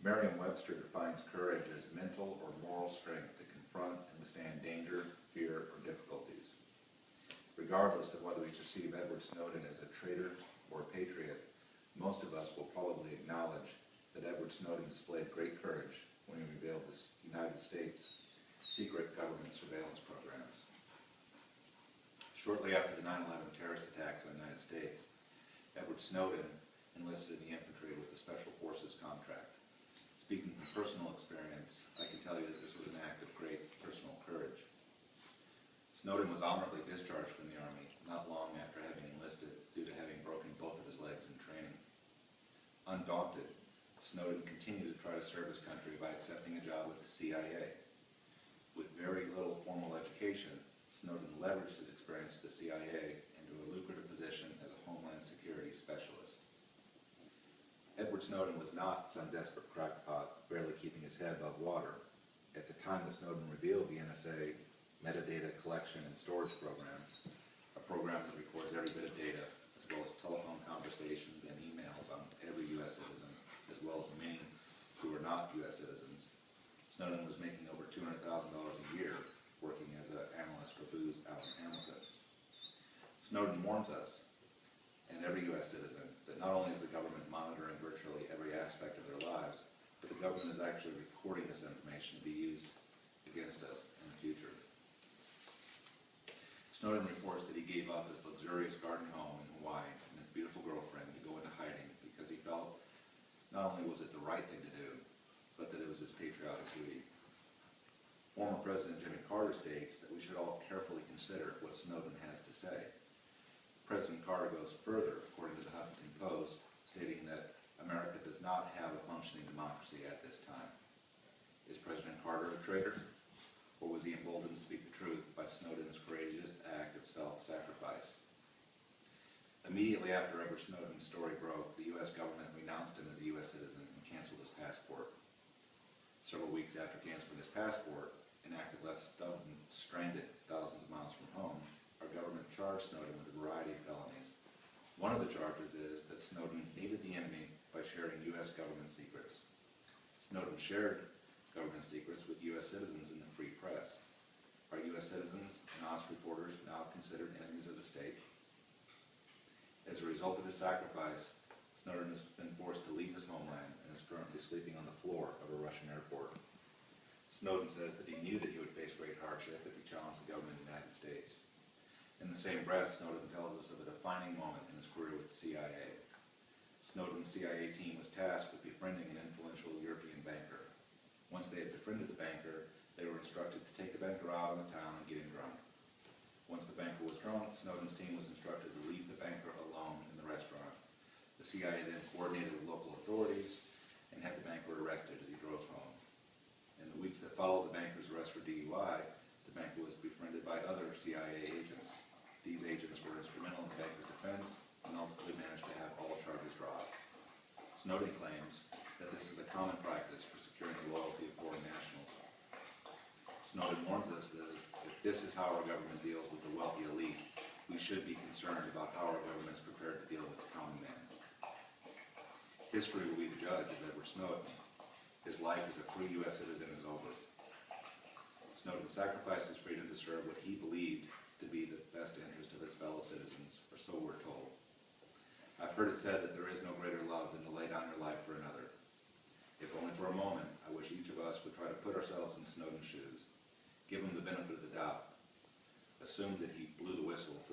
Merriam-Webster defines courage as mental or moral strength to confront and withstand danger, fear, or difficulties. Regardless of whether we perceive Edward Snowden as a traitor or a patriot, most of us will probably acknowledge that Edward Snowden displayed great courage when he revealed the United States' secret government surveillance programs. Shortly after the 9/11 terrorist attacks on the United States, Edward Snowden enlisted in the infantry with the Special Forces contract. Speaking from personal experience, I can tell you that this was an act of great personal courage. Snowden was honorably discharged from the Army not long after having enlisted due to having broken both of his legs in training. Undaunted, Snowden continued to try to serve his country by accepting a job with the CIA. With very little formal education, Snowden leveraged his experience with the CIA into a lucrative position as a Homeland Security specialist. Edward Snowden was not some desperate crackpot barely keeping his head above water. At the time that Snowden revealed the NSA metadata collection and storage program, a program that records every bit of data, as well as telephone conversations and emails on every U.S. citizen, as well as many who are not U.S. citizens. Snowden was making over $200,000 a year working as an analyst for Booz Allen Hamilton. Snowden warns us, and every U.S. citizen, that not only is the government monitoring virtually every aspect of their lives, but the government is actually recording this information to be used against us in the future. Snowden reports that he gave up his luxurious garden home in Hawaii and his beautiful girlfriend to go into hiding because he felt not only was it the right thing to do, but that it was his patriotic duty. Former President Jimmy Carter states that we should all carefully consider what Snowden has to say. President Carter goes further, according to the Huffington Post, stating that America does not have a functioning democracy at this time. Is President Carter a traitor? Or was he emboldened to speak the truth by Snowden's courageous act of self-sacrifice? Immediately after Edward Snowden's story broke, the U.S. government renounced him as a U.S. citizen and canceled his passport. Several weeks after canceling his passport, an act that left Snowden stranded thousands of miles from home, our government charged Snowden with a variety of felonies. One of the charges is that Snowden aided the enemy by sharing U.S. government secrets. Snowden shared government secrets with U.S. citizens in the free press. Are U.S. citizens and honest reporters now considered enemies of the state? As a result of his sacrifice, Snowden has been forced to leave his homeland and is currently sleeping on the floor of a Russian airport. Snowden says that he knew that he would face great hardship if he challenged the government of the United States. In the same breath, Snowden tells us of a defining moment in his career with the CIA. Snowden's CIA team was tasked with befriending an influential European banker. Once they had befriended the banker, they were instructed to take the banker out on the town and get him drunk. Once the banker was drunk, Snowden's team was instructed to leave the banker alone in the restaurant. The CIA then coordinated with local authorities and had the banker arrested as he drove home. In the weeks that followed the banker's arrest for DUI, the banker was befriended by other CIA agents. These agents were instrumental in the banker's defense and ultimately managed to have all charges dropped. Snowden claims that this is a common practice for securing the loyalty of foreign nationals. Snowden warns us that if this is how our government deals with the wealthy elite, we should be concerned about how our government is prepared to deal with the common man. History will be the judge of Edward Snowden. His life as a free U.S. citizen is over. Snowden sacrificed his freedom to serve what he believed to be the best interest of his fellow citizens, or so we're told. I've heard it said that there is no greater love than to lay down your life for another. If only for a moment, I wish each of us would try to put ourselves in Snowden's shoes. Give him the benefit of the doubt. Assume that he blew the whistle